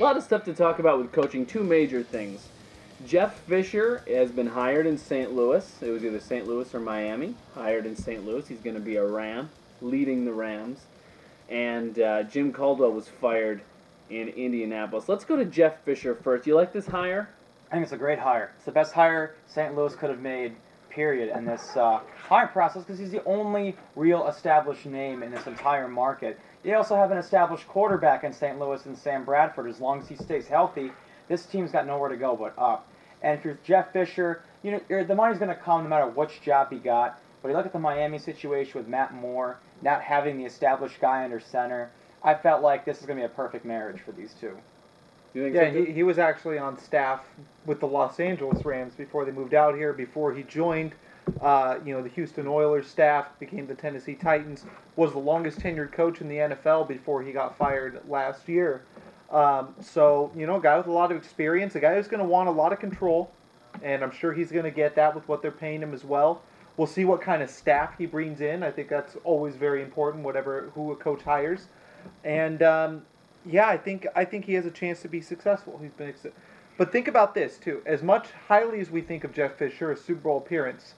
lot of stuff to talk about with coaching. Two major things. Jeff Fisher has been hired in St. Louis. It was either St. Louis or Miami. Hired in St. Louis. He's going to be a Ram, leading the Rams. And Jim Caldwell was fired in Indianapolis. Let's go to Jeff Fisher first. You like this hire? I think it's a great hire. It's the best hire St. Louis could have made, period, in this hiring process because he's the only real established name in this entire market. They also have an established quarterback in St. Louis and Sam Bradford. As long as he stays healthy, this team's got nowhere to go but up. And if you're Jeff Fisher, the money's going to come no matter which job he got. But you look at the Miami situation with Matt Moore, not having the established guy under center, I felt like this is going to be a perfect marriage for these two. You think Yeah, so? he was actually on staff with the Los Angeles Rams before they moved out here, before he joined the Houston Oilers staff, became the Tennessee Titans, was the longest tenured coach in the NFL before he got fired last year. A guy with a lot of experience, a guy who's going to want a lot of control, and I'm sure he's going to get that with what they're paying him as well. We'll see what kind of staff he brings in. I think that's always very important, who a coach hires. And I think he has a chance to be successful. But think about this too. As much highly as we think of Jeff Fisher, a Super Bowl appearance,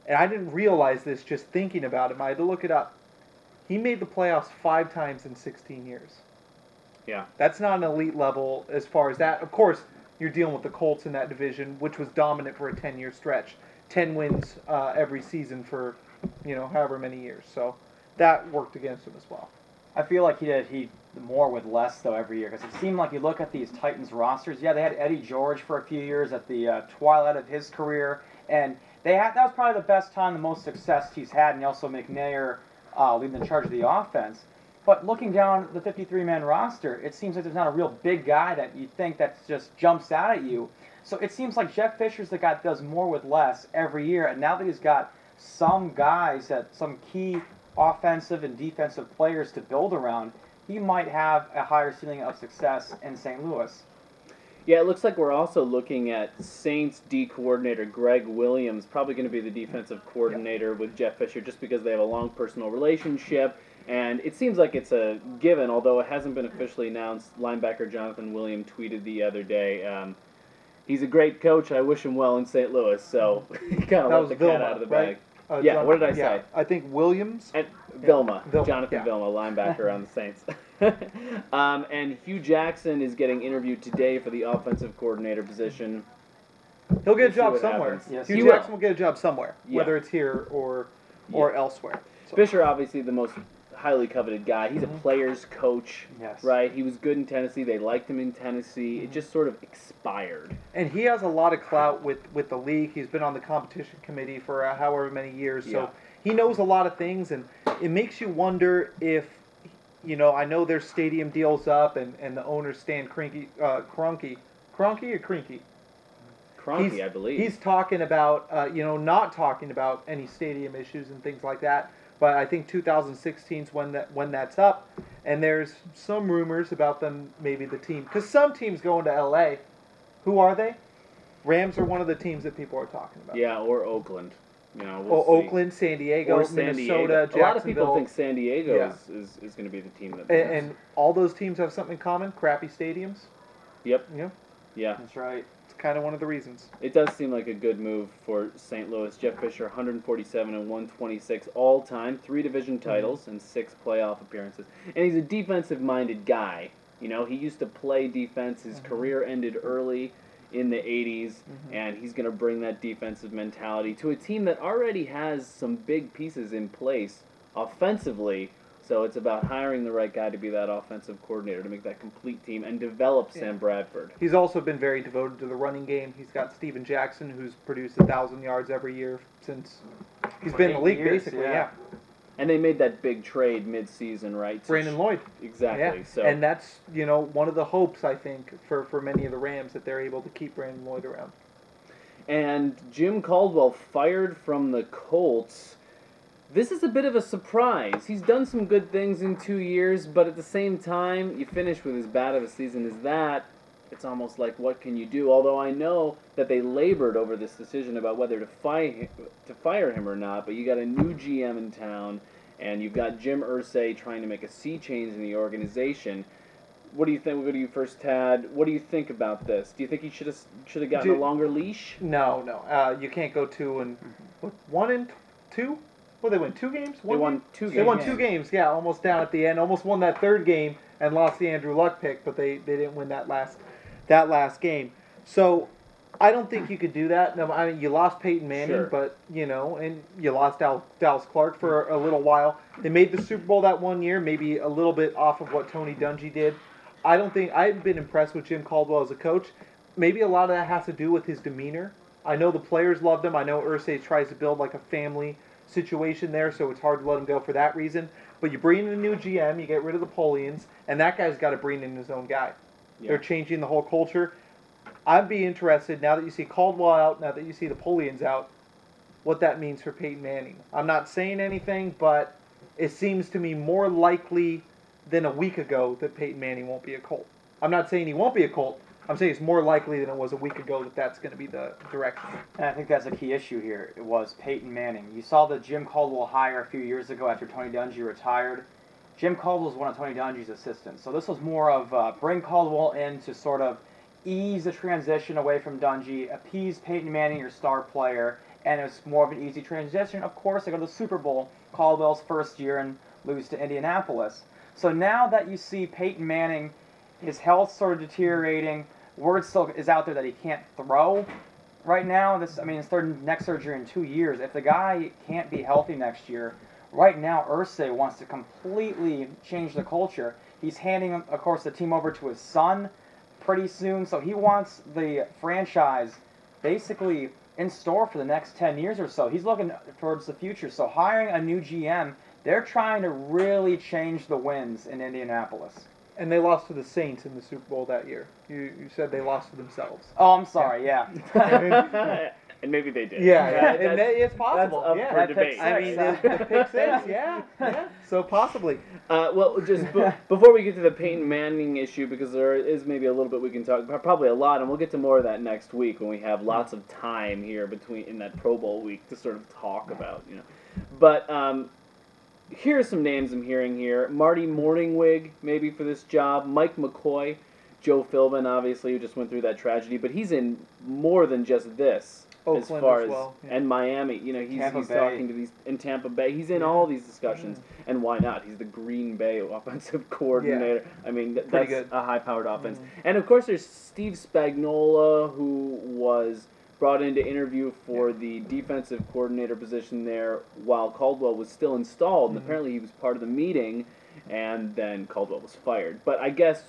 and I didn't realize this just thinking about him. I had to look it up. He made the playoffs 5 times in 16 years. Yeah. That's not an elite level as far as that. Of course, you're dealing with the Colts in that division, which was dominant for a 10-year stretch. 10 wins every season for, however many years. So that worked against him as well. I feel like he did more with less, though, every year. Because it seemed like you look at these Titans rosters. Yeah, they had Eddie George for a few years at the twilight of his career. And that was probably the best time, the most success he's had. And also McNair leading the charge of the offense. But looking down the 53-man roster, it seems like there's not a real big guy that you think that just jumps out at you. So it seems like Jeff Fisher's the guy that does more with less every year. And now that he's got some guys, some key offensive and defensive players to build around, he might have a higher ceiling of success in St. Louis. Yeah, it looks like we're also looking at Saints D coordinator Greg Williams, probably going to be the defensive coordinator with Jeff Fisher just because they have a long personal relationship. And it seems like it's a given, although it hasn't been officially announced. Linebacker Jonathan Williams tweeted the other day, he's a great coach. I wish him well in St. Louis. So he kind of let the cat out of the bag. Right? What did I say? I think Williams. And Vilma. Vilma, Jonathan Vilma, linebacker on the Saints. And Hugh Jackson is getting interviewed today for the offensive coordinator position. He'll get a job somewhere. Yes. Hugh Jackson will get a job somewhere, whether it's here or elsewhere. So. Fisher, obviously the most highly coveted guy. He's a player's coach, right? He was good in Tennessee. They liked him in Tennessee. It just sort of expired. And he has a lot of clout with the league. He's been on the competition committee for however many years. So he knows a lot of things, and it makes you wonder if, I know their stadium deal's up and the owners stand Kroenke or Kroenke? Kroenke, I believe. He's talking about, not talking about any stadium issues and things like that. But I think 2016 is when that's up, and there's some rumors about them, maybe the team, because some teams going to LA. Who are they? Rams are one of the teams that people are talking about. Yeah, or Oakland. Oakland, San Diego, Minnesota, Jacksonville. A lot of people think San Diego is going to be the team that. And all those teams have something in common: crappy stadiums. Yep. Yeah, that's right. Kind of one of the reasons. It does seem like a good move for St. Louis. Jeff Fisher, 147 and 126 all time, 3 division titles and 6 playoff appearances. And he's a defensive-minded guy. He used to play defense. His career ended early in the 80s, and he's going to bring that defensive mentality to a team that already has some big pieces in place offensively. So it's about hiring the right guy to be that offensive coordinator to make that complete team and develop Sam Bradford. He's also been very devoted to the running game. He's got Steven Jackson, who's produced 1,000 yards every year since he's been in the league, basically. And they made that big trade mid-season, right? Brandon Lloyd. Exactly. Yeah. So. And that's, one of the hopes, I think, for many of the Rams, that they're able to keep Brandon Lloyd around. And Jim Caldwell fired from the Colts. This is a bit of a surprise. He's done some good things in 2 years, but at the same time, you finish with as bad of a season as that, it's almost like, what can you do? Although I know that they labored over this decision about whether to fire him or not, but you got a new GM in town, and you've got Jim Irsay trying to make a sea change in the organization. what do you think? We'll go to you first, Tad. What do you think about this? Do you think he should have gotten a longer leash? No, no. You can't go 1 and 2. Well, they win 2 games. They won 2 games. They won 2 games. Yeah, almost down at the end. Almost won that 3rd game and lost the Andrew Luck pick, but they didn't win that last game. So I don't think you could do that. No, I mean, you lost Peyton Manning, Sure. but and you lost Dallas Clark for a little while. They made the Super Bowl that 1 year, maybe a little bit off of what Tony Dungy did. I haven't been impressed with Jim Caldwell as a coach. Maybe a lot of that has to do with his demeanor. I know the players loved him. I know Irsay tries to build like a family situation there, so it's hard to let him go for that reason. But you bring in a new GM, you get rid of the Polians, and that guy's got to bring in his own guy. Yeah. They're changing the whole culture. I'd be interested, now that you see Caldwell out, now that you see the Polians out, what that means for Peyton Manning. I'm not saying anything, but it seems to me more likely than a week ago that Peyton Manning won't be a Colt. I'm not saying he won't be a Colt. I'm saying it's more likely than it was a week ago that that's going to be the direction. And I think that's a key issue here. It was Peyton Manning. You saw the Jim Caldwell hire a few years ago after Tony Dungy retired. Jim Caldwell was one of Tony Dungy's assistants. So this was more of bring Caldwell in to sort of ease the transition away from Dungy, appease Peyton Manning, your star player, and it's more of an easy transition. Of course, they go to the Super Bowl, Caldwell's first year, and lose to Indianapolis. So now that you see Peyton Manning, his health sort of deteriorating, word still is out there that he can't throw right now. His third neck surgery in 2 years. If the guy can't be healthy next year, right now Irsay wants to completely change the culture. He's handing, of course, the team over to his son pretty soon, so he wants the franchise basically in store for the next 10 years or so. He's looking towards the future. So hiring a new GM, they're trying to really change the winds in Indianapolis. And they lost to the Saints in the Super Bowl that year. You said they lost to themselves. Oh, I'm sorry, yeah. And maybe they did. Yeah, and it's possible. That's up for debate. I mean, the pick six, yeah. So possibly. Well, just before we get to the Peyton Manning issue, because there is maybe a little bit we can talk about, probably a lot, and we'll get to more of that next week when we have lots of time here in that Pro Bowl week to sort of talk about, But here are some names I'm hearing here: Marty Morningwig, maybe for this job; Mike McCoy, Joe Philbin, obviously, who just went through that tragedy, but he's in more than just this. Oakland as far as as well, yeah. And Miami, he's talking to these in Tampa Bay. He's in all these discussions, and why not? He's the Green Bay offensive coordinator. Yeah. I mean, that's good. A high-powered offense. And of course, there's Steve Spagnuolo, who was brought in to interview for the defensive coordinator position there while Caldwell was still installed. And apparently, he was part of the meeting, and then Caldwell was fired. But I guess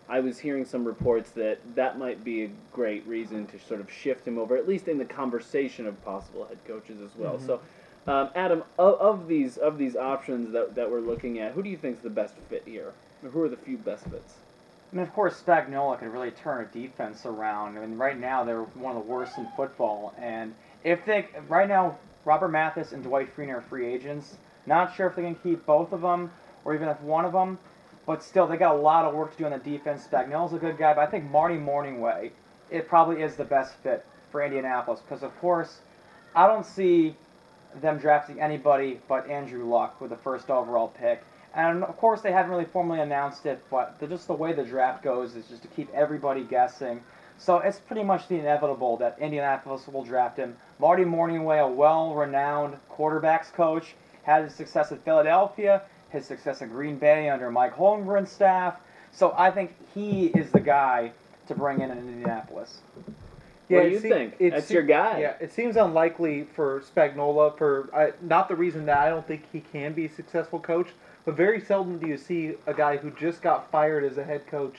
I was hearing some reports that might be a great reason to sort of shift him over, at least in the conversation of possible head coaches as well. So, Adam, of these options that we're looking at, who do you think is the best fit here? Or who are the few best fits? I mean, of course, Spagnuolo can really turn a defense around. I mean, right now they're one of the worst in football, and right now Robert Mathis and Dwight Freeney are free agents. Not sure if they can keep both of them, or even if one of them. But still, they got a lot of work to do on the defense. Spagnuolo's a good guy, but I think Marty Morningway, it probably is the best fit for Indianapolis. Because, of course, I don't see them drafting anybody but Andrew Luck with the first overall pick. And, of course, they haven't really formally announced it, but just the way the draft goes is just to keep everybody guessing. So it's pretty much the inevitable that Indianapolis will draft him. Marty Morningway, a well-renowned quarterbacks coach, had his success at Philadelphia, his success in Green Bay under Mike Holmgren's staff. So I think he is the guy to bring in Indianapolis. Yeah, what do you think? That's your guy. Yeah, it seems unlikely for Spagnuolo, for not the reason that I don't think he can be a successful coach, but very seldom do you see a guy who just got fired as a head coach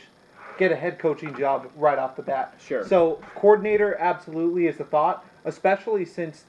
get a head coaching job right off the bat. Sure. So coordinator absolutely is the thought, especially since,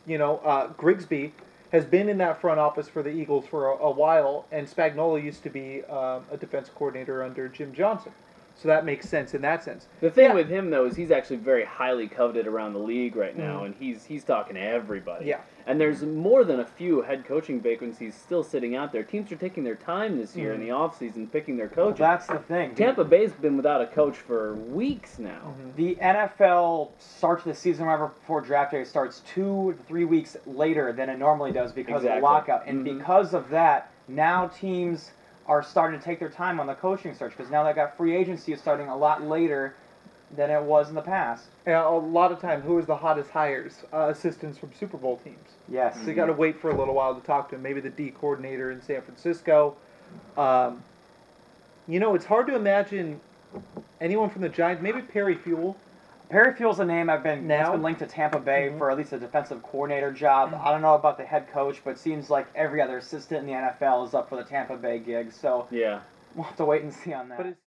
Grigsby has been in that front office for the Eagles for a while, and Spagnuolo used to be a defense coordinator under Jim Johnston. So that makes sense in that sense. The thing with him, though, is he's actually very highly coveted around the league right now, and he's talking to everybody. Yeah. And there's more than a few head coaching vacancies still sitting out there. Teams are taking their time this year in the offseason picking their coaches. Well, that's the thing. Tampa Bay's been without a coach for weeks now. The NFL starts the season right before draft day starts 2 to 3 weeks later than it normally does because of the lockout. And because of that, now teams are starting to take their time on the coaching search because now they got free agency starting a lot later than it was in the past. And a lot of time, who is the hottest hires? Assistants from Super Bowl teams. Yes. So you got to wait for a little while to talk to him. Maybe the D coordinator in San Francisco. It's hard to imagine anyone from the Giants. Maybe Perry Fewell. Perry Fewell's a name that's been linked to Tampa Bay Mhm. for at least a defensive coordinator job. I don't know about the head coach, but it seems like every other assistant in the NFL is up for the Tampa Bay gig. So Yeah. we'll have to wait and see on that. But it's